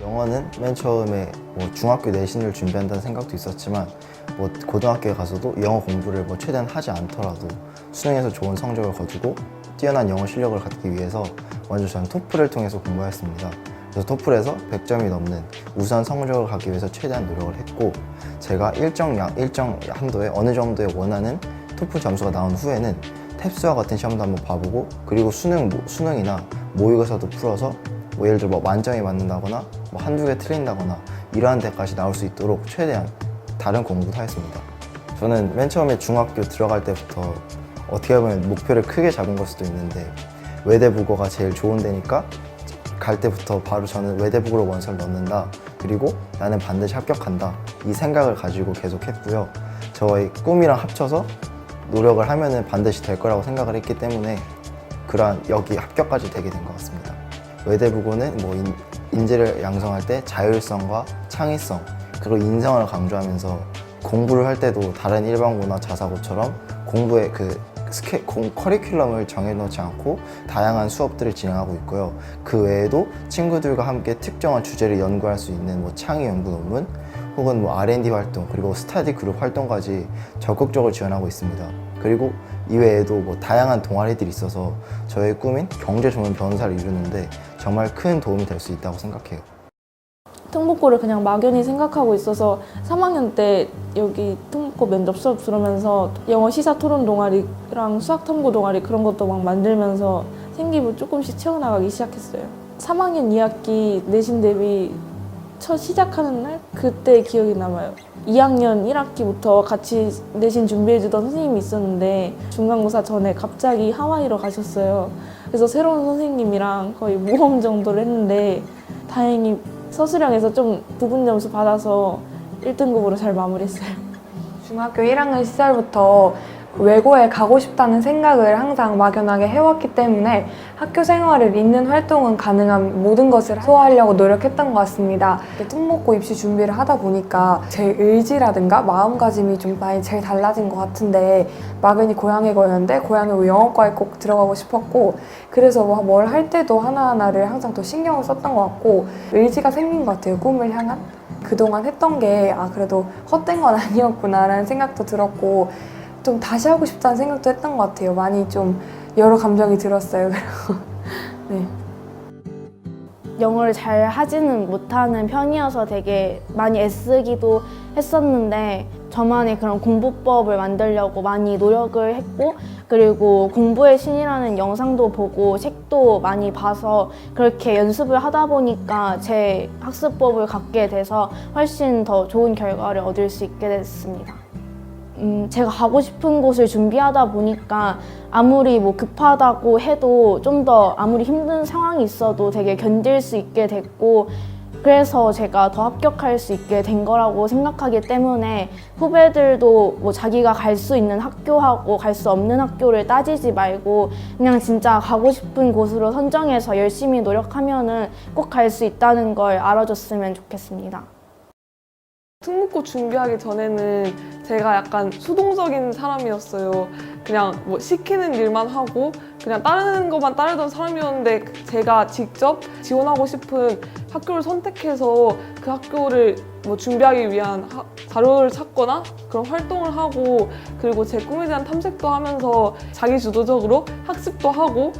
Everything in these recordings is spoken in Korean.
영어는 맨 처음에 중학교 내신을 준비한다는 생각도 있었지만 고등학교에 가서도 영어 공부를 최대한 하지 않더라도 수능에서 좋은 성적을 거두고 뛰어난 영어 실력을 갖기 위해서 먼저 저는 토플을 통해서 공부했습니다. 그래서 토플에서 100점이 넘는 우수한 성적을 갖기 위해서 최대한 노력을 했고, 제가 일정 한도에 어느 정도의 원하는 토플 점수가 나온 후에는 탭스와 같은 시험도 한번 봐보고, 그리고 수능이나 모의고사도 풀어서 예를 들어 만점이 맞는다거나 한두 개 틀린다거나 이러한 데까지 나올 수 있도록 최대한 다른 공부도 하였습니다. 저는 맨 처음에 중학교 들어갈 때부터 어떻게 보면 목표를 크게 잡은 걸 수도 있는데, 외대국어가 제일 좋은 데니까 갈 때부터 바로 저는 외대국어로 원서를 넣는다, 그리고 나는 반드시 합격한다, 이 생각을 가지고 계속 했고요. 저의 꿈이랑 합쳐서 노력을 하면은 반드시 될 거라고 생각을 했기 때문에 그러한 여기 합격까지 되게 된 것 같습니다. 외대국어는 인재를 양성할 때 자율성과 창의성, 그리고 인성을 강조하면서 공부를 할 때도 다른 일반고나 자사고처럼 공부의 커리큘럼을 정해놓지 않고 다양한 수업들을 진행하고 있고요. 그 외에도 친구들과 함께 특정한 주제를 연구할 수 있는 창의 연구 논문, 혹은 R&D 활동, 그리고 스터디 그룹 활동까지 적극적으로 지원하고 있습니다. 그리고 이외에도 다양한 동아리들이 있어서 저의 꿈인 경제 전문 변호사를 이루는데 정말 큰 도움이 될 수 있다고 생각해요. 특목고를 그냥 막연히 생각하고 있어서 3학년 때 여기 특목고 면접 수업 들으면서 영어 시사 토론 동아리랑 수학 탐구 동아리 그런 것도 막 만들면서 생기부 조금씩 채워나가기 시작했어요. 3학년 2학기 내신 대비 첫 시작하는 날 그때 기억이 남아요. 2학년 1학기부터 같이 내신 준비해주던 선생님이 있었는데 중간고사 전에 갑자기 하와이로 가셨어요. 그래서 새로운 선생님이랑 거의 모험 정도를 했는데 다행히 서술형에서 좀 부분 점수 받아서 1등급으로 잘 마무리했어요. 중학교 1학년 시절부터 외고에 가고 싶다는 생각을 항상 막연하게 해왔기 때문에 학교 생활을 잇는 활동은 가능한 모든 것을 소화하려고 노력했던 것 같습니다. 특목고 입시 준비를 하다 보니까 제 의지라든가 마음가짐이 좀 많이 제일 달라진 것 같은데, 막연히 고양이고였는데 고양이 영어과에 꼭 들어가고 싶었고, 그래서 뭘 할 때도 하나하나를 항상 더 신경을 썼던 것 같고 의지가 생긴 것 같아요. 꿈을 향한. 그동안 했던 게 그래도 헛된 건 아니었구나 라는 생각도 들었고, 좀 다시 하고 싶다는 생각도 했던 것 같아요. 많이 좀 여러 감정이 들었어요. 네. 영어를 잘 하지는 못하는 편이어서 되게 많이 애쓰기도 했었는데, 저만의 그런 공부법을 만들려고 많이 노력을 했고, 그리고 공부의 신이라는 영상도 보고 책도 많이 봐서 그렇게 연습을 하다 보니까 제 학습법을 갖게 돼서 훨씬 더 좋은 결과를 얻을 수 있게 됐습니다. 제가 가고 싶은 곳을 준비하다 보니까 아무리 급하다고 해도 좀 더 아무리 힘든 상황이 있어도 되게 견딜 수 있게 됐고, 그래서 제가 더 합격할 수 있게 된 거라고 생각하기 때문에 후배들도 자기가 갈 수 있는 학교하고 갈 수 없는 학교를 따지지 말고 그냥 진짜 가고 싶은 곳으로 선정해서 열심히 노력하면은 꼭 갈 수 있다는 걸 알아줬으면 좋겠습니다. 특목고 준비하기 전에는 제가 약간 수동적인 사람이었어요. 그냥 시키는 일만 하고 그냥 따르는 것만 따르던 사람이었는데, 제가 직접 지원하고 싶은 학교를 선택해서 그 학교를 준비하기 위한 자료를 찾거나 그런 활동을 하고, 그리고 제 꿈에 대한 탐색도 하면서 자기주도적으로 학습도 하고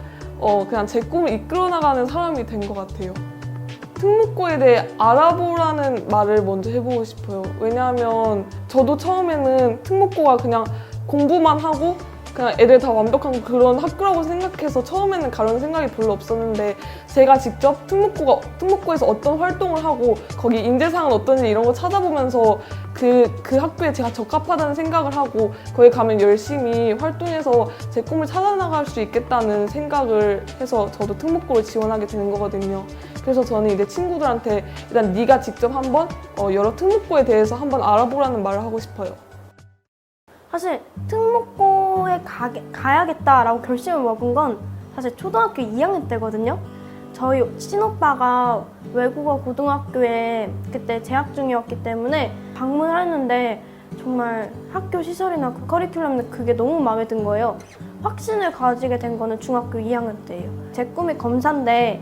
그냥 제 꿈을 이끌어 나가는 사람이 된 것 같아요. 특목고에 대해 알아보라는 말을 먼저 해보고 싶어요. 왜냐하면 저도 처음에는 특목고가 그냥 공부만 하고 그냥 애들 다 완벽한 그런 학교라고 생각해서 처음에는 가려는 생각이 별로 없었는데, 제가 직접 특목고에서 어떤 활동을 하고 거기 인재상은 어떤지 이런 거 찾아보면서 그 학교에 제가 적합하다는 생각을 하고 거기 가면 열심히 활동해서 제 꿈을 찾아나갈 수 있겠다는 생각을 해서 저도 특목고를 지원하게 되는 거거든요. 그래서 저는 이제 친구들한테 일단 네가 직접 한번 여러 특목고에 대해서 한번 알아보라는 말을 하고 싶어요. 사실 특목고에 가야겠다라고 결심을 먹은 건 사실 초등학교 2학년 때거든요. 저희 친오빠가 외국어 고등학교에 그때 재학 중이었기 때문에 방문을 했는데 정말 학교 시설이나 그 커리큘럼이 그게 너무 마음에 든 거예요. 확신을 가지게 된 거는 중학교 2학년 때예요. 제 꿈이 검사인데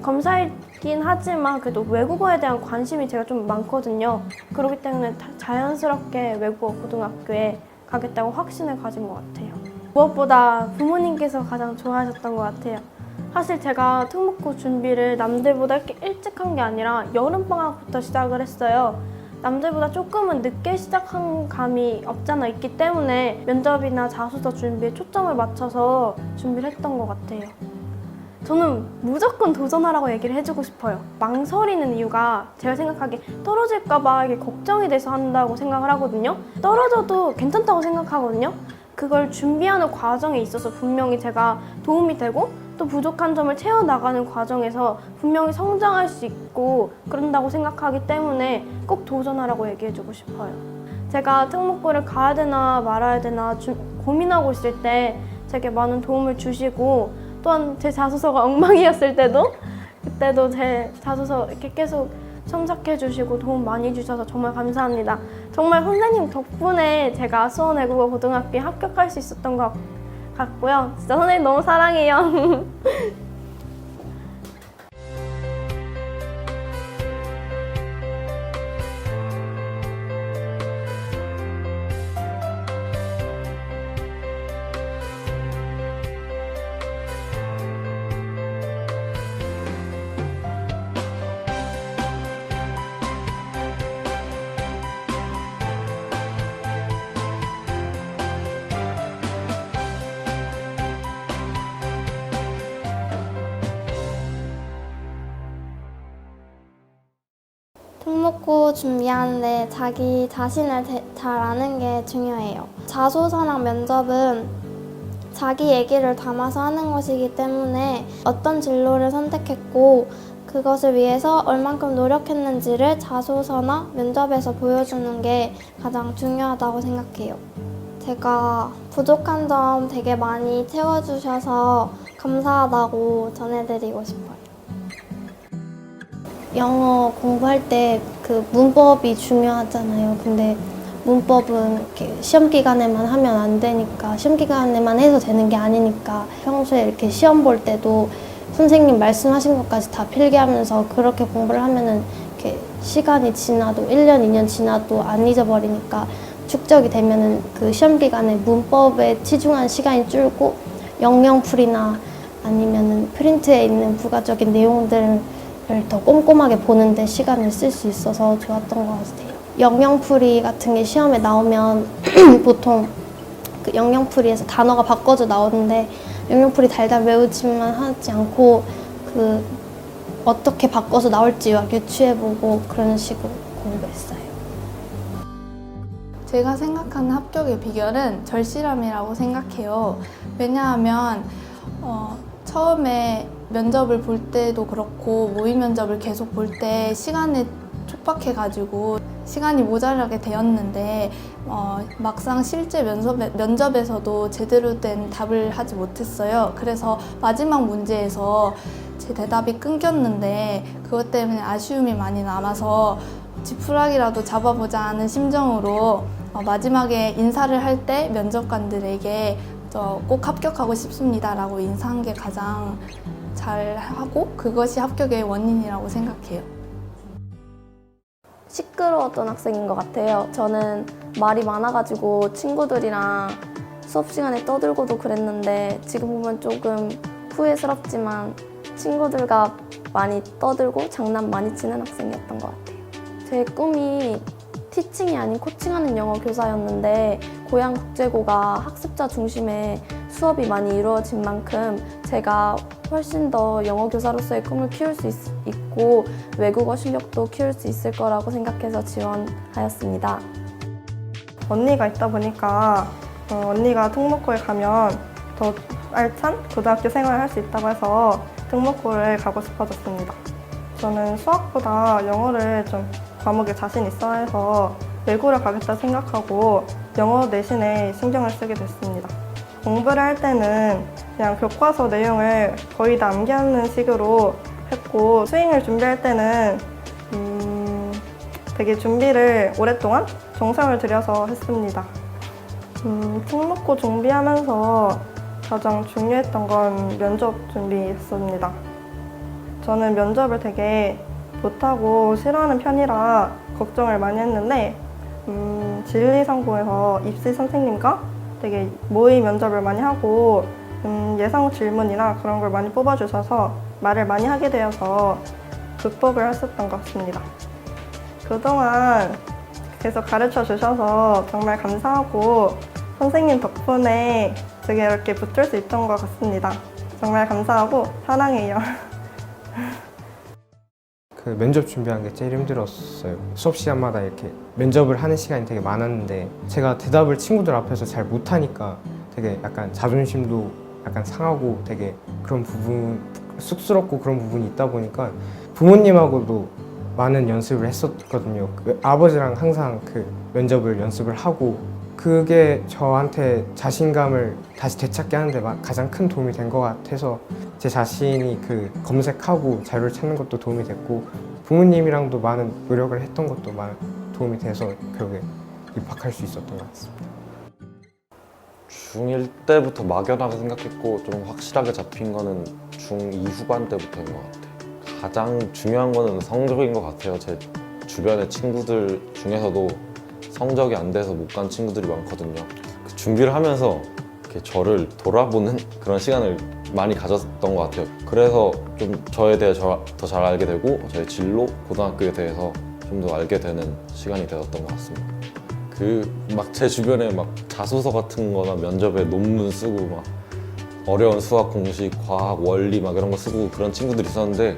검사일 긴 하지만 그래도 외국어에 대한 관심이 제가 좀 많거든요. 그렇기 때문에 자연스럽게 외국어 고등학교에 가겠다고 확신을 가진 것 같아요. 무엇보다 부모님께서 가장 좋아하셨던 것 같아요. 사실 제가 특목고 준비를 남들보다 이렇게 일찍 한 게 아니라 여름방학부터 시작을 했어요. 남들보다 조금은 늦게 시작한 감이 없잖아 있기 때문에 면접이나 자소서 준비에 초점을 맞춰서 준비를 했던 것 같아요. 저는 무조건 도전하라고 얘기를 해주고 싶어요. 망설이는 이유가 제가 생각하기에 떨어질까봐 이게 걱정이 돼서 한다고 생각을 하거든요. 떨어져도 괜찮다고 생각하거든요. 그걸 준비하는 과정에 있어서 분명히 제가 도움이 되고 또 부족한 점을 채워나가는 과정에서 분명히 성장할 수 있고 그런다고 생각하기 때문에 꼭 도전하라고 얘기해주고 싶어요. 제가 특목고를 가야 되나 말아야 되나 고민하고 있을 때 제게 많은 도움을 주시고 또한 제 자소서가 엉망이었을 때도 그때도 제 자소서 이렇게 계속 첨삭해 주시고 도움 많이 주셔서 정말 감사합니다. 정말 선생님 덕분에 제가 수원외국어 고등학교에 합격할 수 있었던 것 같고요. 진짜 선생님 너무 사랑해요. 특목고 준비하는데 자기 자신을 잘 아는 게 중요해요. 자소서랑 면접은 자기 얘기를 담아서 하는 것이기 때문에 어떤 진로를 선택했고 그것을 위해서 얼만큼 노력했는지를 자소서나 면접에서 보여주는 게 가장 중요하다고 생각해요. 제가 부족한 점 되게 많이 채워주셔서 감사하다고 전해드리고 싶어요. 영어 공부할 때 그 문법이 중요하잖아요. 근데 문법은 이렇게 시험 기간에만 하면 안 되니까, 시험 기간에만 해서 되는 게 아니니까 평소에 이렇게 시험 볼 때도 선생님 말씀하신 것까지 다 필기하면서 그렇게 공부를 하면은 이렇게 시간이 지나도 1년, 2년 지나도 안 잊어버리니까 축적이 되면은 그 시험 기간에 문법에 치중한 시간이 줄고 영영풀이나 아니면은 프린트에 있는 부가적인 내용들을 더 꼼꼼하게 보는데 시간을 쓸 수 있어서 좋았던 것 같아요. 영영풀이 같은 게 시험에 나오면 보통 그 영영풀이에서 단어가 바꿔져 나오는데 영영풀이 달달 외우지만 하지 않고 그 어떻게 바꿔서 나올지 막 유추해보고 그런 식으로 공부했어요. 제가 생각하는 합격의 비결은 절실함이라고 생각해요. 왜냐하면 처음에 면접을 볼 때도 그렇고 모의 면접을 계속 볼 때 시간에 촉박해가지고 시간이 모자라게 되었는데 막상 실제 면접에서도 제대로 된 답을 하지 못했어요. 그래서 마지막 문제에서 제 대답이 끊겼는데 그것 때문에 아쉬움이 많이 남아서 지푸라기라도 잡아보자 하는 심정으로 마지막에 인사를 할 때 면접관들에게 꼭 합격하고 싶습니다 라고 인사한 게 가장 잘하고 그것이 합격의 원인이라고 생각해요. 시끄러웠던 학생인 것 같아요. 저는 말이 많아가지고 친구들이랑 수업 시간에 떠들고도 그랬는데 지금 보면 조금 후회스럽지만 친구들과 많이 떠들고 장난 많이 치는 학생이었던 것 같아요. 제 꿈이 티칭이 아닌 코칭하는 영어 교사였는데 고양국제고가 학습자 중심의 수업이 많이 이루어진 만큼 제가 훨씬 더 영어 교사로서의 꿈을 키울 수 있고 외국어 실력도 키울 수 있을 거라고 생각해서 지원하였습니다. 언니가 있다 보니까 언니가 특목고에 가면 더 알찬 고등학교 생활을 할 수 있다고 해서 특목고를 가고 싶어졌습니다. 저는 수학보다 영어를 좀 과목에 자신 있어 해서 외고를 가겠다 생각하고 영어 내신에 신경을 쓰게 됐습니다. 공부를 할 때는 그냥 교과서 내용을 거의 다 암기하는 식으로 했고 스윙을 준비할 때는 되게 준비를 오랫동안 정성을 들여서 했습니다. 특목고 준비하면서 가장 중요했던 건 면접 준비였습니다. 저는 면접을 되게 못하고 싫어하는 편이라 걱정을 많이 했는데 진리상고에서 입시 선생님과 되게 모의 면접을 많이 하고 예상 질문이나 그런 걸 많이 뽑아주셔서 말을 많이 하게 되어서 극복을 했었던 것 같습니다. 그동안 계속 가르쳐 주셔서 정말 감사하고 선생님 덕분에 되게 이렇게 붙을 수 있던 것 같습니다. 정말 감사하고 사랑해요. 그 면접 준비한 게 제일 힘들었어요. 수업 시간마다 이렇게 면접을 하는 시간이 되게 많았는데 제가 대답을 친구들 앞에서 잘 못하니까 되게 약간 자존심도 약간 상하고 되게 그런 부분, 쑥스럽고 그런 부분이 있다 보니까 부모님하고도 많은 연습을 했었거든요. 아버지랑 항상 그 면접을 연습을 하고 그게 저한테 자신감을 다시 되찾게 하는데 가장 큰 도움이 된 것 같아서 제 자신이 그 검색하고 자료를 찾는 것도 도움이 됐고 부모님이랑도 많은 노력을 했던 것도 많은 도움이 돼서 결국에 입학할 수 있었던 것 같습니다. 중1 때부터 막연하게 생각했고 좀 확실하게 잡힌 거는 중2 후반 때부터인 것 같아요. 가장 중요한 거는 성적인 것 같아요. 제 주변의 친구들 중에서도 성적이 안 돼서 못 간 친구들이 많거든요. 그 준비를 하면서 이렇게 저를 돌아보는 그런 시간을 많이 가졌던 것 같아요. 그래서 좀 저에 대해 더 잘 알게 되고 저의 진로, 고등학교에 대해서 좀 더 알게 되는 시간이 되었던 것 같습니다. 그 막 제 주변에 막 자소서 같은 거나 면접에 논문 쓰고 막 어려운 수학 공식, 과학, 원리 막 이런 거 쓰고 그런 친구들이 있었는데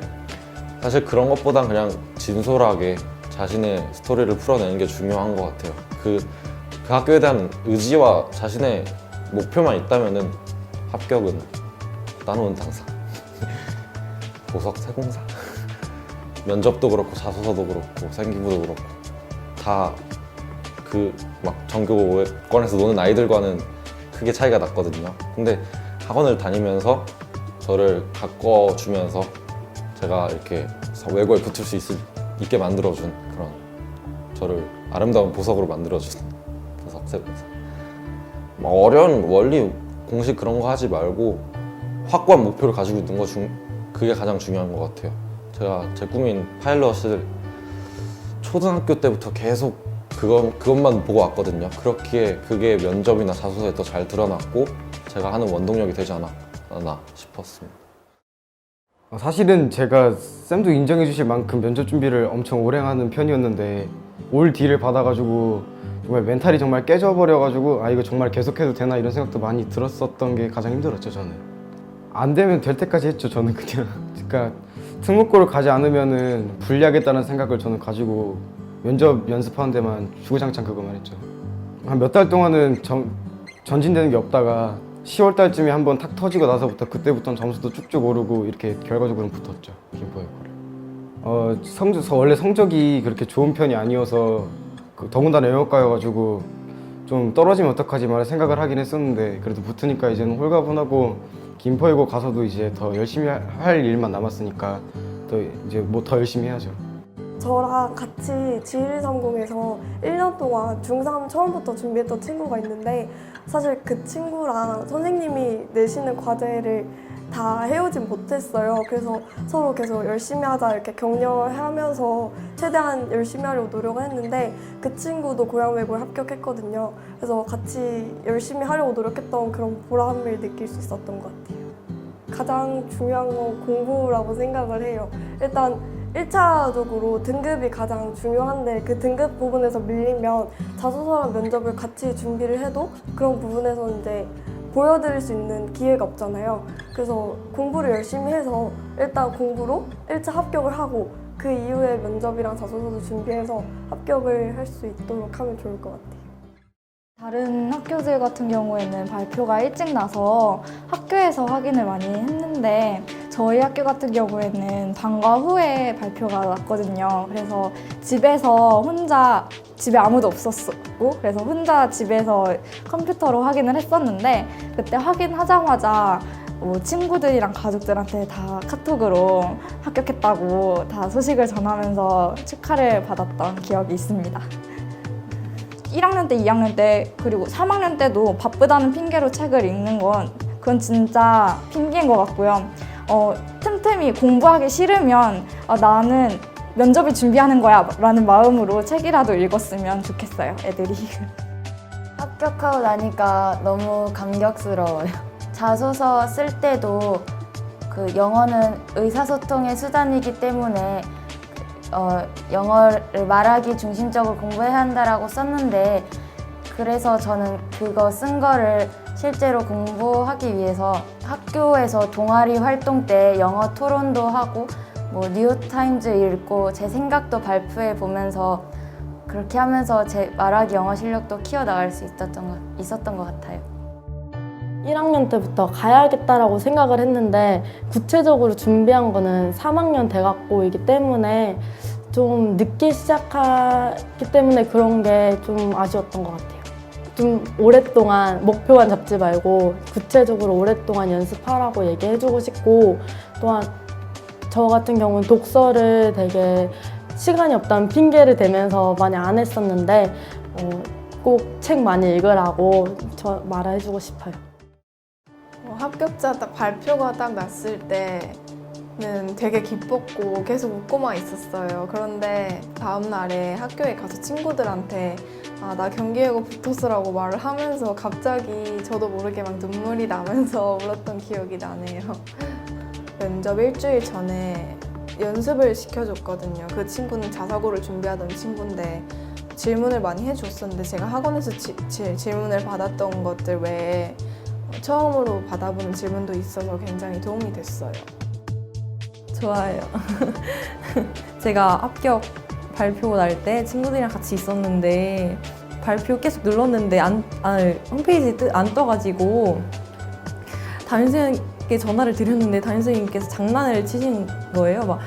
사실 그런 것보단 그냥 진솔하게 자신의 스토리를 풀어내는 게 중요한 것 같아요. 그 학교에 대한 의지와 자신의 목표만 있다면은 합격은 따놓은 당사. 보석 세공사. 면접도 그렇고 자소서도 그렇고 생기부도 그렇고 다 그 막 전교권에서 노는 아이들과는 크게 차이가 났거든요. 근데 학원을 다니면서 저를 가꿔주면서 제가 이렇게 외고에 붙을 수 있게 만들어준 그런 저를 아름다운 보석으로 만들어준 보석 세공사. 막 어려운 원리 공식 그런 거 하지 말고 확고한 목표를 가지고 있는 그게 가장 중요한 것 같아요. 제가 제 꿈인 파일럿을 초등학교 때부터 계속 그것만 보고 왔거든요. 그렇기에 그게 면접이나 자소서에 더 잘 드러났고 제가 하는 원동력이 되지 않았나 싶었습니다. 사실은 제가 쌤도 인정해 주실 만큼 면접 준비를 엄청 오래 하는 편이었는데 올 D를 받아가지고 정말 멘탈이 정말 깨져버려가지고 아 이거 정말 계속해도 되나 이런 생각도 많이 들었었던 게 가장 힘들었죠. 저는 안 되면 될 때까지 했죠. 저는 그냥 그러니까 특목고를 가지 않으면은 불리하겠다는 생각을 저는 가지고 면접 연습하는 데만 주구장창 그거만 했죠. 한 몇 달 동안은 전진되는 게 없다가 10월 달쯤에 한번 탁 터지고 나서부터 그때부터는 점수도 쭉쭉 오르고 이렇게 결과적으로는 붙었죠. 김포여고를. 원래 성적이 그렇게 좋은 편이 아니어서 더군다나 영어과여가지고 좀 떨어지면 어떡하지 말을 생각을 하긴 했었는데 그래도 붙으니까 이제는 홀가분하고 김포여고 가서도 이제 더 열심히 할 일만 남았으니까 이제 뭐 더 열심히 해야죠. 저랑 같이 지리전공에서 1년 동안 중3 처음부터 준비했던 친구가 있는데 사실 그 친구랑 선생님이 내시는 과제를 다 해오진 못했어요. 그래서 서로 계속 열심히 하자 이렇게 격려하면서 최대한 열심히 하려고 노력을 했는데 그 친구도 고양외고에 합격했거든요. 그래서 같이 열심히 하려고 노력했던 그런 보람을 느낄 수 있었던 것 같아요. 가장 중요한 건 공부라고 생각을 해요. 일단 1차적으로 등급이 가장 중요한데 그 등급 부분에서 밀리면 자소서랑 면접을 같이 준비를 해도 그런 부분에서 이제 보여드릴 수 있는 기회가 없잖아요. 그래서 공부를 열심히 해서 일단 공부로 1차 합격을 하고 그 이후에 면접이랑 자소서도 준비해서 합격을 할 수 있도록 하면 좋을 것 같아요. 다른 학교들 같은 경우에는 발표가 일찍 나서 학교에서 확인을 많이 했는데 저희 학교 같은 경우에는 방과 후에 발표가 났거든요. 그래서 집에서 혼자 집에 아무도 없었고 그래서 혼자 집에서 컴퓨터로 확인을 했었는데 그때 확인하자마자 친구들이랑 가족들한테 다 카톡으로 합격했다고 다 소식을 전하면서 축하를 받았던 기억이 있습니다. 1학년 때, 2학년 때, 그리고 3학년 때도 바쁘다는 핑계로 책을 읽는 건 그건 진짜 핑계인 것 같고요. 틈틈이 선생님이 공부하기 싫으면 나는 면접을 준비하는 거야 라는 마음으로 책이라도 읽었으면 좋겠어요, 애들이. 합격하고 나니까 너무 감격스러워요. 자소서 쓸 때도 그 영어는 의사소통의 수단이기 때문에 영어를 말하기 중심적으로 공부해야 한다라고 썼는데, 그래서 저는 그거 쓴 거를 실제로 공부하기 위해서 학교에서 동아리 활동 때 영어 토론도 하고 뭐 뉴욕타임즈 읽고 제 생각도 발표해 보면서 그렇게 하면서 제 말하기 영어 실력도 키워나갈 수 있었던 것 같아요. 1학년 때부터 가야겠다라고 생각을 했는데 구체적으로 준비한 거는 3학년 돼갖고이기 때문에 좀 늦게 시작했기 때문에 그런 게 좀 아쉬웠던 것 같아요. 좀 오랫동안 목표만 잡지 말고 구체적으로 오랫동안 연습하라고 얘기해주고 싶고, 또한 저 같은 경우는 독서를 되게 시간이 없다는 핑계를 대면서 많이 안 했었는데 꼭 책 많이 읽으라고 말해주고 싶어요. 합격자 딱 발표가 딱 났을 때는 되게 기뻤고 계속 웃고만 있었어요. 그런데 다음 날에 학교에 가서 친구들한테 나 경기예고 붙었어라고 말을 하면서 갑자기 저도 모르게 막 눈물이 나면서 울었던 기억이 나네요. 면접 일주일 전에 연습을 시켜줬거든요. 그 친구는 자사고를 준비하던 친구인데 질문을 많이 해줬었는데 제가 학원에서 질문을 받았던 것들 외에 처음으로 받아보는 질문도 있어서 굉장히 도움이 됐어요. 좋아요. 제가 합격 발표 날 때 친구들이랑 같이 있었는데 발표 계속 눌렀는데 홈페이지 안 떠가지고 담임선생님께 전화를 드렸는데 담임선생님께서 장난을 치신 거예요. 막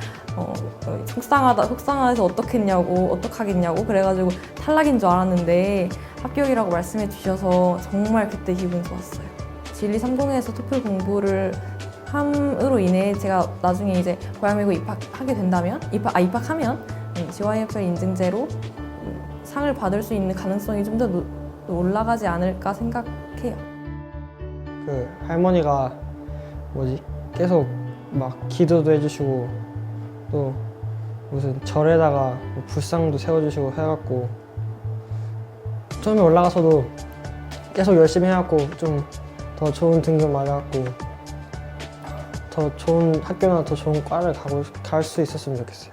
속상해서 어떡하겠냐고 그래가지고 탈락인 줄 알았는데 합격이라고 말씀해 주셔서 정말 그때 기분 좋았어요. 진리 3공에서 토플 공부를 함으로 인해 제가 나중에 이제 고양외고 입학하게 된다면 입학하면 GYFL 인증제로 상을 받을 수 있는 가능성이 좀 더 올라가지 않을까 생각해요. 그 할머니가 계속 막 기도도 해주시고 또 무슨 절에다가 불상도 세워주시고 해갖고 처음에 올라가서도 계속 열심히 해갖고 좀 더 좋은 등급 맞아갖고 더 좋은 학교나 더 좋은 과를 갈 수 있었으면 좋겠어요.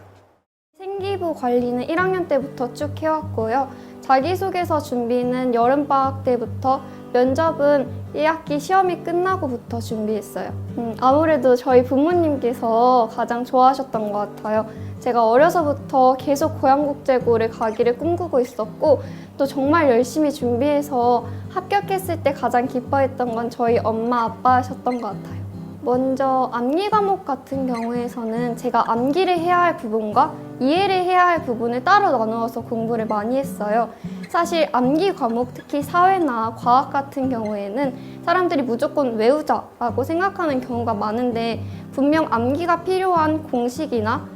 생기부 관리는 1학년 때부터 쭉 해왔고요. 자기소개서 준비는 여름방학 때부터, 면접은 1학기 시험이 끝나고부터 준비했어요. 아무래도 저희 부모님께서 가장 좋아하셨던 것 같아요. 제가 어려서부터 계속 고양국제고를 가기를 꿈꾸고 있었고, 또 정말 열심히 준비해서 합격했을 때 가장 기뻐했던 건 저희 엄마 아빠셨던 것 같아요. 먼저 암기 과목 같은 경우에서는 제가 암기를 해야 할 부분과 이해를 해야 할 부분을 따로 나누어서 공부를 많이 했어요. 사실 암기 과목, 특히 사회나 과학 같은 경우에는 사람들이 무조건 외우자라고 생각하는 경우가 많은데, 분명 암기가 필요한 공식이나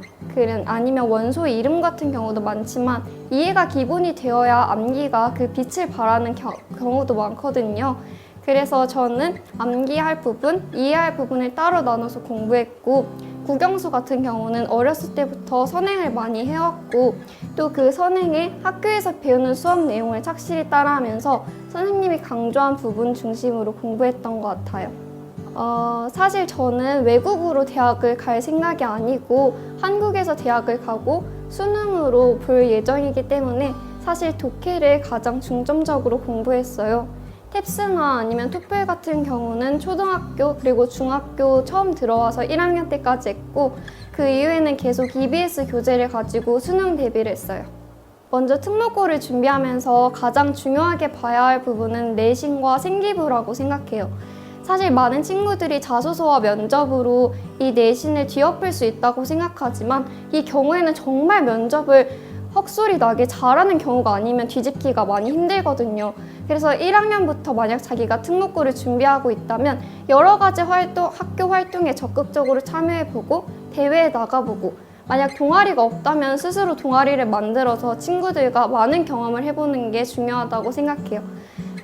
아니면 원소 이름 같은 경우도 많지만 이해가 기본이 되어야 암기가 그 빛을 발하는 경우도 많거든요. 그래서 저는 암기할 부분, 이해할 부분을 따로 나눠서 공부했고, 국영수 같은 경우는 어렸을 때부터 선행을 많이 해왔고, 또 그 선행에 학교에서 배우는 수업 내용을 착실히 따라하면서 선생님이 강조한 부분 중심으로 공부했던 것 같아요. 사실 저는 외국으로 대학을 갈 생각이 아니고 한국에서 대학을 가고 수능으로 볼 예정이기 때문에 사실 독해를 가장 중점적으로 공부했어요. 탭스나 아니면 토플 같은 경우는 초등학교 그리고 중학교 처음 들어와서 1학년 때까지 했고, 그 이후에는 계속 EBS 교재를 가지고 수능 대비를 했어요. 먼저 특목고를 준비하면서 가장 중요하게 봐야 할 부분은 내신과 생기부라고 생각해요. 사실 많은 친구들이 자소서와 면접으로 이 내신을 뒤엎을 수 있다고 생각하지만, 이 경우에는 정말 면접을 헛소리 나게 잘하는 경우가 아니면 뒤집기가 많이 힘들거든요. 그래서 1학년부터 만약 자기가 특목고를 준비하고 있다면 여러 가지 학교 활동에 적극적으로 참여해보고 대회에 나가보고, 만약 동아리가 없다면 스스로 동아리를 만들어서 친구들과 많은 경험을 해보는 게 중요하다고 생각해요.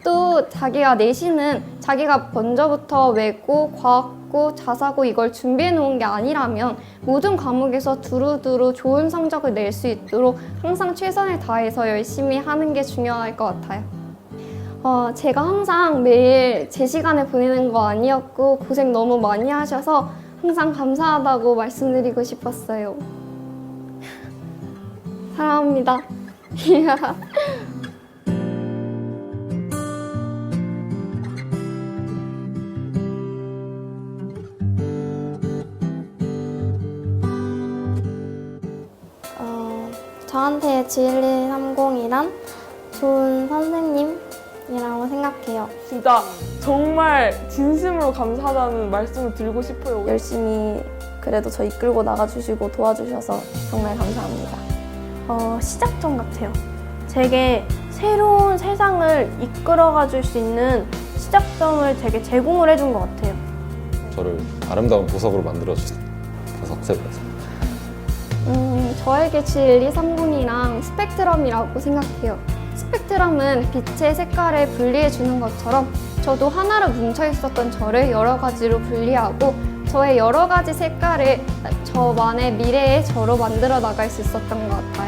또 자기가 내신은 자기가 먼저부터 외고, 과학고, 자사고 이걸 준비해 놓은 게 아니라면 모든 과목에서 두루두루 좋은 성적을 낼 수 있도록 항상 최선을 다해서 열심히 하는 게 중요할 것 같아요. 제가 항상 매일 제 시간을 보내는 거 아니었고 고생 너무 많이 하셔서 항상 감사하다고 말씀드리고 싶었어요. 사랑합니다. 저한테 G1230이란 좋은 선생님이라고 생각해요. 진짜 정말 진심으로 감사하다는 말씀을 드리고 싶어요. 열심히 그래도 저 이끌고 나가주시고 도와주셔서 정말 감사합니다. 시작점 같아요. 제게 새로운 세상을 이끌어가 줄 수 있는 시작점을 되게 제공을 해준 것 같아요. 저를 아름다운 보석으로 만들어주신 보석쌤이라서. 저에게 G1230이랑 스펙트럼이라고 생각해요. 스펙트럼은 빛의 색깔을 분리해 주는 것처럼 저도 하나로 뭉쳐 있었던 저를 여러 가지로 분리하고 저의 여러 가지 색깔을 저만의 미래의 저로 만들어 나갈 수 있었던 것 같아요.